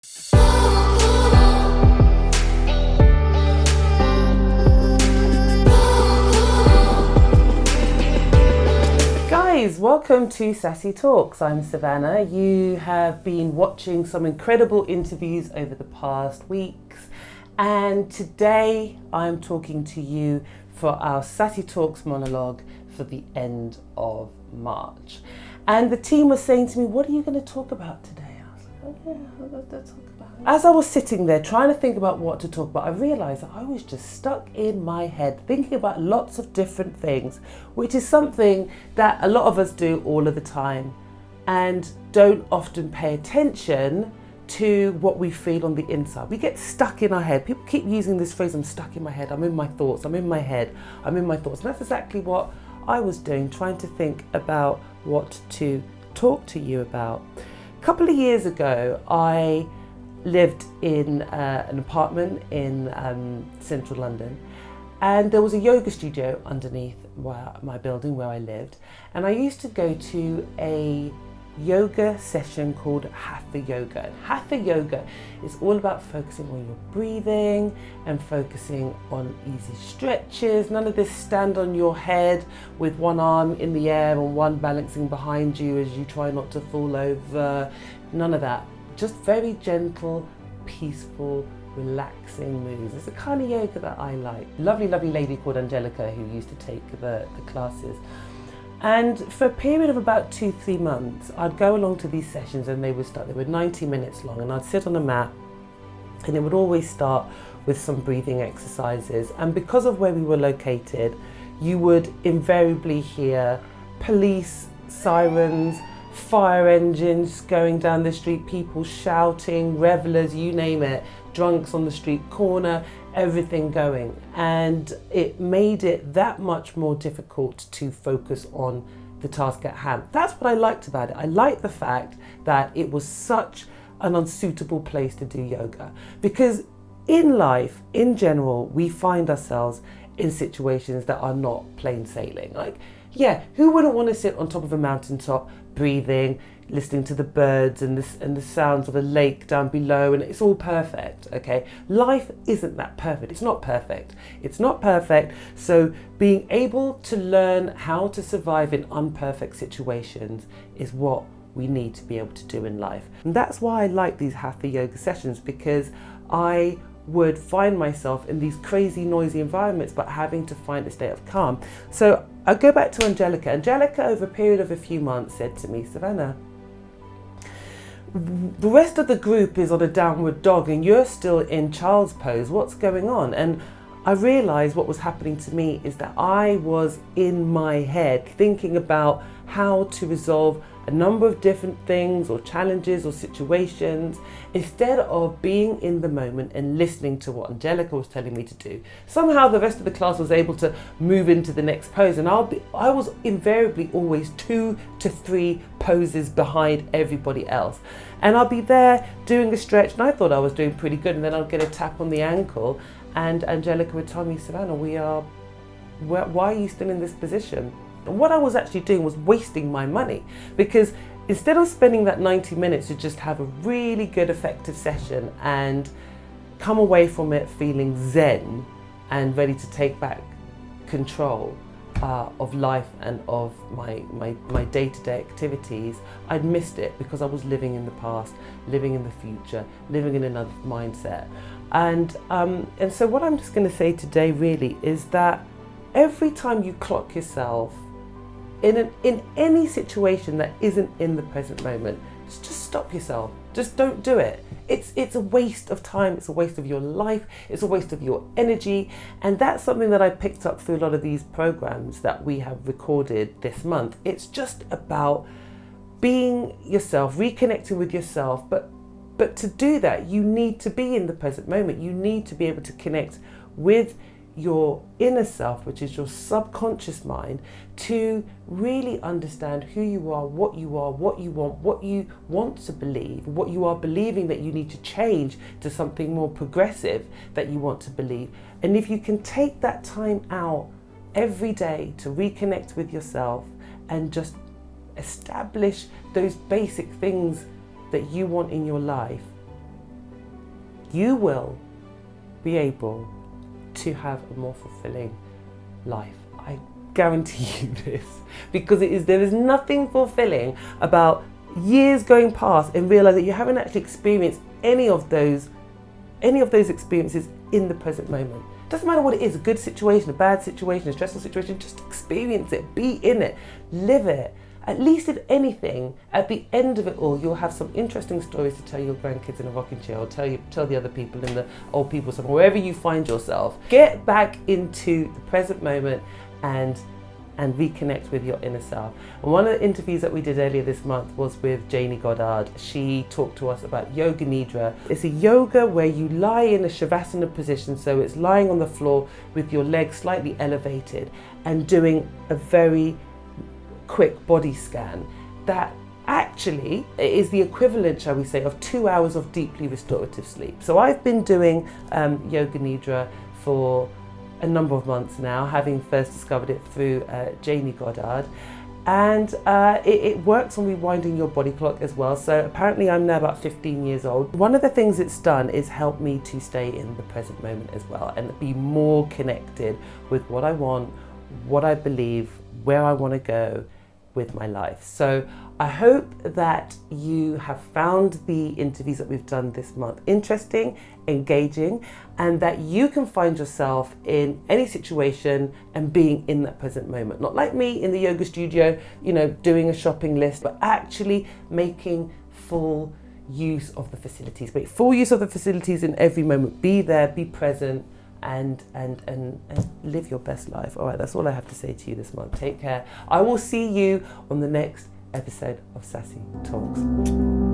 Guys, welcome to Sassi Talks. I'm Savahna. You have been watching some incredible interviews over the past weeks, and today I'm talking to you for our Sassi Talks monologue for the end of March. And the team was saying to me, what are you going to talk about today? I was like, oh yeah, I'd love to talk about it. As I was sitting there trying to think about what to talk about, I realised that I was just stuck in my head thinking about lots of different things, which is something that a lot of us do all of the time and don't often pay attention to what we feel on the inside. We get stuck in our head. People keep using this phrase, I'm stuck in my head, I'm in my thoughts, I'm in my head, I'm in my thoughts. And that's exactly what I was doing, trying to think about what to talk to you about. A couple of years ago, I lived in an apartment in central London, and there was a yoga studio underneath my building where I lived, and I used to go to a yoga session called Hatha Yoga. And Hatha Yoga is all about focusing on your breathing and focusing on easy stretches. None of this stand on your head with one arm in the air and one balancing behind you as you try not to fall over. None of that. Just very gentle, peaceful, relaxing moves. It's the kind of yoga that I like. Lovely, lovely lady called Angelica who used to take the classes. And for a period of about 2-3 months, I'd go along to these sessions and they were 90 minutes long, and I'd sit on a mat and it would always start with some breathing exercises. And because of where we were located, you would invariably hear police, sirens, fire engines going down the street, people shouting, revelers, you name it, drunks on the street corner, everything going. And it made it that much more difficult to focus on the task at hand. That's what I liked about it. I liked the fact that it was such an unsuitable place to do yoga, because in life, in general, we find ourselves in situations that are not plain sailing. Like, yeah, who wouldn't want to sit on top of a mountaintop, breathing, listening to the birds and the sounds of a lake down below, and it's all perfect, okay? Life isn't that perfect. It's not perfect. It's not perfect. So being able to learn how to survive in unperfect situations is what we need to be able to do in life. And that's why I like these Hatha Yoga sessions, because I would find myself in these crazy noisy environments but having to find a state of calm. So I go back to Angelica. Angelica, over a period of a few months, said to me, Savahna, the rest of the group is on a downward dog and you're still in child's pose. What's going on? And I realized what was happening to me is that I was in my head thinking about how to resolve a number of different things or challenges or situations, instead of being in the moment and listening to what Angelica was telling me to do. Somehow the rest of the class was able to move into the next pose, and I was invariably always 2 to 3 poses behind everybody else. And I'll be there doing a stretch, and I thought I was doing pretty good, and then I'll get a tap on the ankle, and Angelica would tell me, Savahna, why are you still in this position? And what I was actually doing was wasting my money, because instead of spending that 90 minutes to just have a really good effective session and come away from it feeling zen and ready to take back control of life and of my day-to-day activities, I'd missed it because I was living in the past, living in the future, living in another mindset. And so what I'm just going to say today really is that every time you clock yourself in any situation that isn't in the present moment, just stop yourself. Just don't do it. It's a waste of time. It's a waste of your life. It's a waste of your energy. And that's something that I picked up through a lot of these programs that we have recorded this month. It's just about being yourself, reconnecting with yourself. But to do that, you need to be in the present moment. You need to be able to connect with your inner self, which is your subconscious mind, to really understand who you are, what you want, what you want to believe, what you are believing that you need to change to something more progressive that you want to believe. And if you can take that time out every day to reconnect with yourself and just establish those basic things that you want in your life, you will be able to have a more fulfilling life. I guarantee you this, because there is nothing fulfilling about years going past and realize that you haven't actually experienced any of those experiences in the present moment. Doesn't matter what it is, a good situation, a bad situation, a stressful situation, just experience it, be in it, live it. At least if anything, at the end of it all, you'll have some interesting stories to tell your grandkids in a rocking chair, or tell the other people in the old people's home, wherever you find yourself. Get back into the present moment and reconnect with your inner self. And one of the interviews that we did earlier this month was with Janie Goddard. She talked to us about Yoga Nidra. It's a yoga where you lie in a Savahna position, so it's lying on the floor with your legs slightly elevated and doing a very quick body scan that actually is the equivalent, shall we say, of 2 hours of deeply restorative sleep. So I've been doing Yoga Nidra for a number of months now, having first discovered it through Janie Goddard, and it works on rewinding your body clock as well. So apparently I'm now about 15 years old. One of the things it's done is help me to stay in the present moment as well and be more connected with what I want, what I believe, where I want to go with my life. So I hope that you have found the interviews that we've done this month interesting, engaging, and that you can find yourself in any situation and being in that present moment. Not like me in the yoga studio, doing a shopping list, but actually making full use of the facilities. Make full use of the facilities in every moment. Be there, be present, and live your best life. All right, that's all I have to say to you this month. Take care. I will see you on the next episode of Sassi Talks.